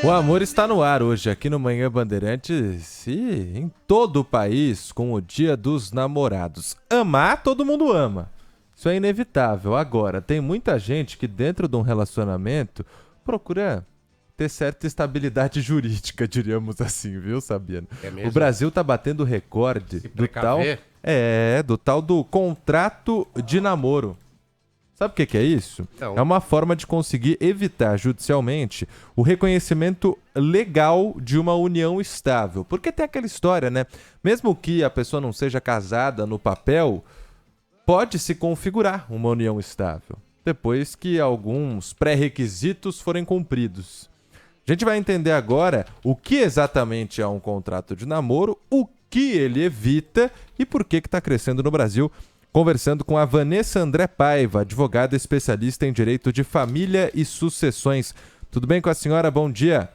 O amor está no ar hoje aqui no Manhã Bandeirantes e em todo o país com o Dia dos Namorados. Amar, todo mundo ama. Isso é inevitável. Agora, tem muita gente que dentro de um relacionamento procura ter certa estabilidade jurídica, diríamos assim, viu, Sabiano? É mesmo? O Brasil está batendo recorde do tal do contrato de namoro. Sabe o que é isso? Não. É uma forma de conseguir evitar judicialmente o reconhecimento legal de uma união estável. Porque tem aquela história, né? Mesmo que a pessoa não seja casada no papel, pode se configurar uma união estável, depois que alguns pré-requisitos forem cumpridos. A gente vai entender agora o que exatamente é um contrato de namoro, o que ele evita e por que está crescendo no Brasil. Conversando com a Vanessa André Paiva, advogada especialista em direito de família e sucessões. Tudo bem com a senhora? Bom dia.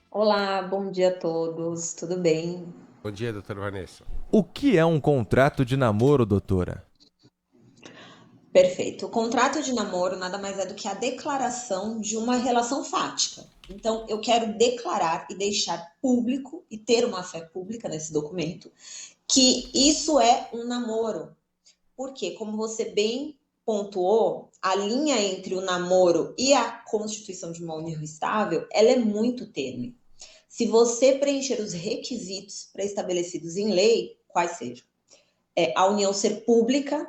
Olá, bom dia a todos. Tudo bem? Bom dia, doutora Vanessa. O que é um contrato de namoro, doutora? Perfeito. O contrato de namoro nada mais é do que a declaração de uma relação fática. Então, eu quero declarar e deixar público e ter uma fé pública nesse documento que isso é um namoro. Porque, como você bem pontuou, a linha entre o namoro e a constituição de uma união estável, ela é muito tênue. Se você preencher os requisitos pré-estabelecidos em lei, quais sejam? A união ser pública,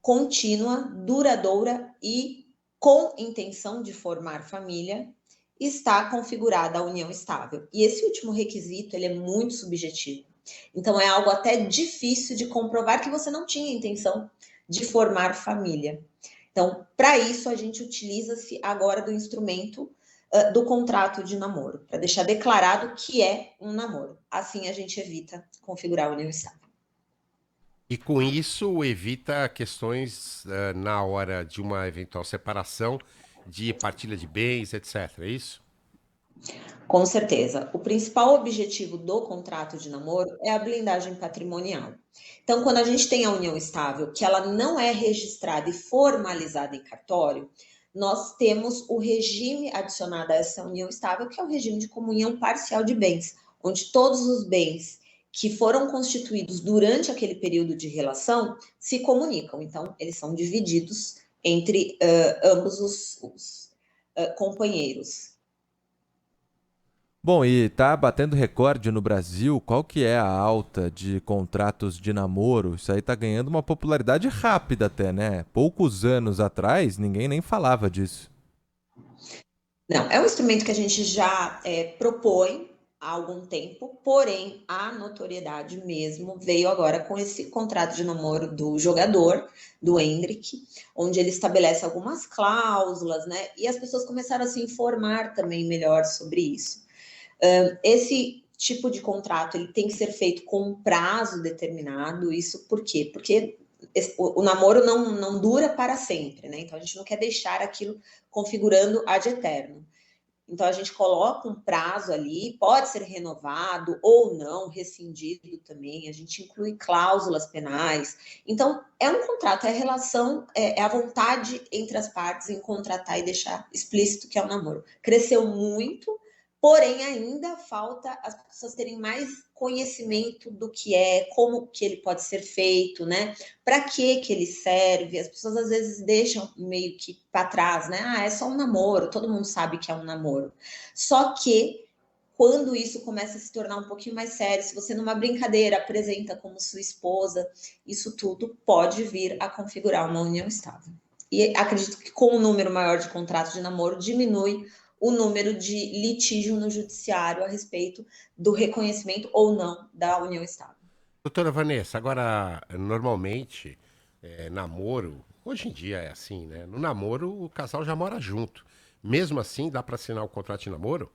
contínua, duradoura e com intenção de formar família, está configurada a união estável. E esse último requisito, ele é muito subjetivo. Então, é algo até difícil de comprovar que você não tinha intenção de formar família. Então, para isso, a gente utiliza-se agora do instrumento do contrato de namoro, para deixar declarado que é um namoro. Assim, a gente evita configurar a união estável. E com isso, evita questões na hora de uma eventual separação, de partilha de bens, etc. É isso? Com certeza. O principal objetivo do contrato de namoro é a blindagem patrimonial. Então, quando a gente tem a união estável, que ela não é registrada e formalizada em cartório, nós temos o regime adicionado a essa união estável, que é o regime de comunhão parcial de bens, onde todos os bens que foram constituídos durante aquele período de relação se comunicam. Então, eles são divididos entre ambos os companheiros. Bom, e tá batendo recorde no Brasil. Qual que é a alta de contratos de namoro? Isso aí tá ganhando uma popularidade rápida até, né? Poucos anos atrás, ninguém nem falava disso. Não, é um instrumento que a gente já propõe há algum tempo, porém a notoriedade mesmo veio agora com esse contrato de namoro do jogador, do Endrick, onde ele estabelece algumas cláusulas, né? E as pessoas começaram a se informar também melhor sobre isso. Esse tipo de contrato ele tem que ser feito com um prazo determinado. Isso por quê? Porque o namoro não dura para sempre, né? Então a gente não quer deixar aquilo configurando ad eterno. Então a gente coloca um prazo ali, pode ser renovado ou não, rescindido também. A gente inclui cláusulas penais. Então é um contrato, é a relação, é a vontade entre as partes em contratar e deixar explícito que é um namoro. Cresceu muito. Porém, ainda falta as pessoas terem mais conhecimento do que é, como que ele pode ser feito, né? Para que ele serve? As pessoas às vezes deixam meio que para trás, né? Ah, é só um namoro, todo mundo sabe que é um namoro. Só que quando isso começa a se tornar um pouquinho mais sério, se você numa brincadeira apresenta como sua esposa, isso tudo pode vir a configurar uma união estável. E acredito que com o número maior de contratos de namoro diminui o número de litígio no judiciário a respeito do reconhecimento ou não da união estável. Doutora Vanessa, agora, normalmente, namoro, hoje em dia é assim, né? No namoro, o casal já mora junto. Mesmo assim, dá para assinar o contrato de namoro?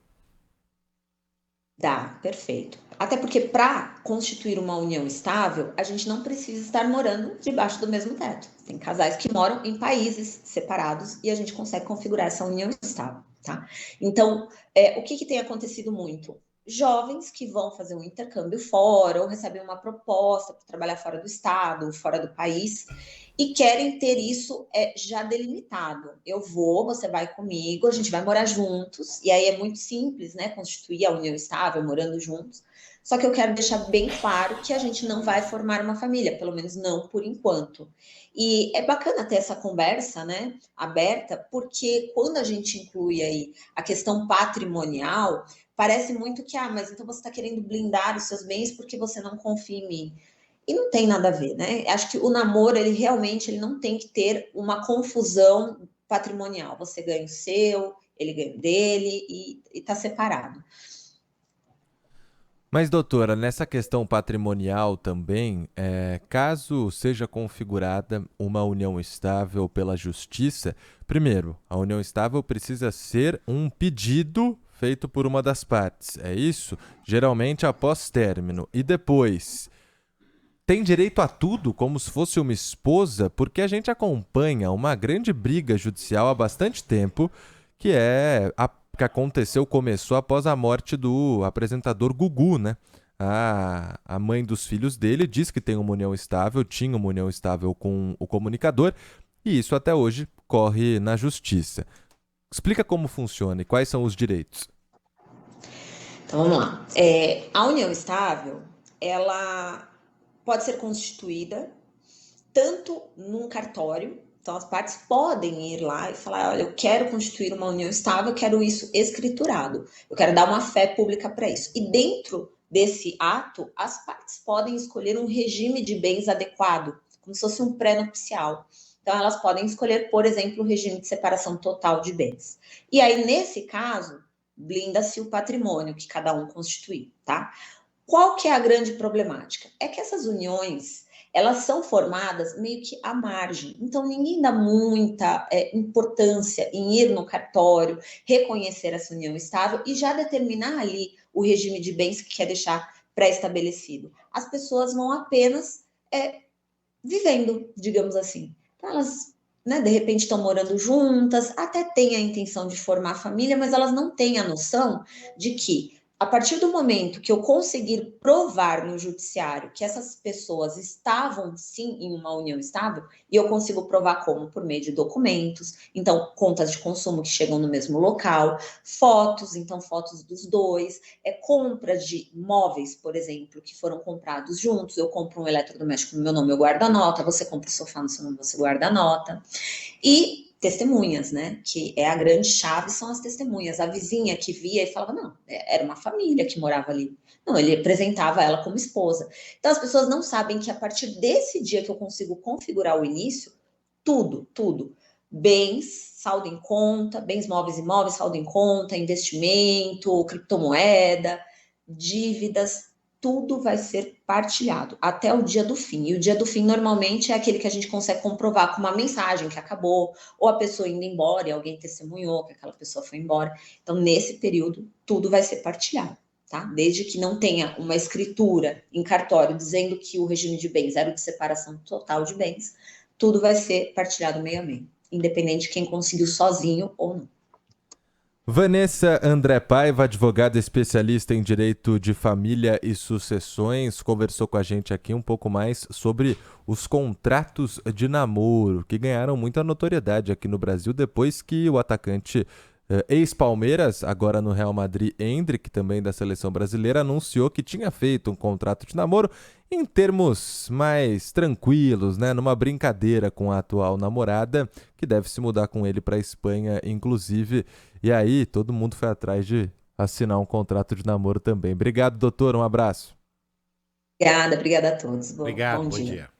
Dá, perfeito. Até porque para constituir uma união estável, a gente não precisa estar morando debaixo do mesmo teto. Tem casais que moram em países separados e a gente consegue configurar essa união estável, tá? Então, o que tem acontecido muito? Jovens que vão fazer um intercâmbio fora ou recebem uma proposta para trabalhar fora do estado, fora do país, e querem ter isso já delimitado. Você vai comigo, a gente vai morar juntos, e aí é muito simples, né? Constituir a união estável, morando juntos. Só que eu quero deixar bem claro que a gente não vai formar uma família, pelo menos não por enquanto. E é bacana ter essa conversa, né, aberta, porque quando a gente inclui aí a questão patrimonial, parece muito que, mas então você está querendo blindar os seus bens porque você não confia em mim. E não tem nada a ver, né? Acho que o namoro, ele realmente ele não tem que ter uma confusão patrimonial. Você ganha o seu, ele ganha o dele e está separado. Mas, doutora, nessa questão patrimonial também, caso seja configurada uma união estável pela justiça, primeiro, a união estável precisa ser um pedido feito por uma das partes, é isso? Geralmente após término. E depois, tem direito a tudo como se fosse uma esposa, porque a gente acompanha uma grande briga judicial há bastante tempo, que que começou após a morte do apresentador Gugu, né? A mãe dos filhos dele diz que tem uma união estável, tinha uma união estável com o comunicador, e isso até hoje corre na justiça. Explica como funciona e quais são os direitos. Então vamos lá. A união estável, ela pode ser constituída tanto num cartório. Então, as partes podem ir lá e falar: olha, eu quero constituir uma união estável, eu quero isso escriturado, eu quero dar uma fé pública para isso. E dentro desse ato, as partes podem escolher um regime de bens adequado, como se fosse um pré-nupcial. Então, elas podem escolher, por exemplo, o regime de separação total de bens. E aí, nesse caso, blinda-se o patrimônio que cada um constitui, tá? Qual que é a grande problemática? É que essas uniões, elas são formadas meio que à margem. Então, ninguém dá muita importância em ir no cartório, reconhecer essa união estável e já determinar ali o regime de bens que quer deixar pré-estabelecido. As pessoas vão apenas vivendo, digamos assim. Então, elas, né, de repente, estão morando juntas, até têm a intenção de formar família, mas elas não têm a noção de que, a partir do momento que eu conseguir provar no judiciário que essas pessoas estavam, sim, em uma união estável, e eu consigo provar como? Por meio de documentos, então, contas de consumo que chegam no mesmo local, fotos, então, fotos dos dois, compra de móveis, por exemplo, que foram comprados juntos, eu compro um eletrodoméstico no meu nome, eu guardo a nota, você compra o sofá no seu nome, você guarda a nota, e testemunhas, né? Que é a grande chave, são as testemunhas. A vizinha que via e falava, não, era uma família que morava ali. Não, ele apresentava ela como esposa. Então, as pessoas não sabem que a partir desse dia que eu consigo configurar o início, tudo, bens, saldo em conta, bens móveis e imóveis, saldo em conta, investimento, criptomoeda, dívidas, tudo vai ser partilhado até o dia do fim. E o dia do fim, normalmente, é aquele que a gente consegue comprovar com uma mensagem que acabou, ou a pessoa indo embora e alguém testemunhou que aquela pessoa foi embora. Então, nesse período, tudo vai ser partilhado, tá? Desde que não tenha uma escritura em cartório dizendo que o regime de bens era o de separação total de bens, tudo vai ser partilhado meio a meio, independente de quem conseguiu sozinho ou não. Vanessa André Paiva, advogada especialista em direito de família e sucessões, conversou com a gente aqui um pouco mais sobre os contratos de namoro, que ganharam muita notoriedade aqui no Brasil depois que o atacante ex-Palmeiras, agora no Real Madrid, Endrick, também da seleção brasileira, anunciou que tinha feito um contrato de namoro em termos mais tranquilos, né? Numa brincadeira com a atual namorada, que deve se mudar com ele para a Espanha, inclusive. E aí, todo mundo foi atrás de assinar um contrato de namoro também. Obrigado, doutor. Um abraço. Obrigada a todos. Obrigado, Bom bom dia. dia.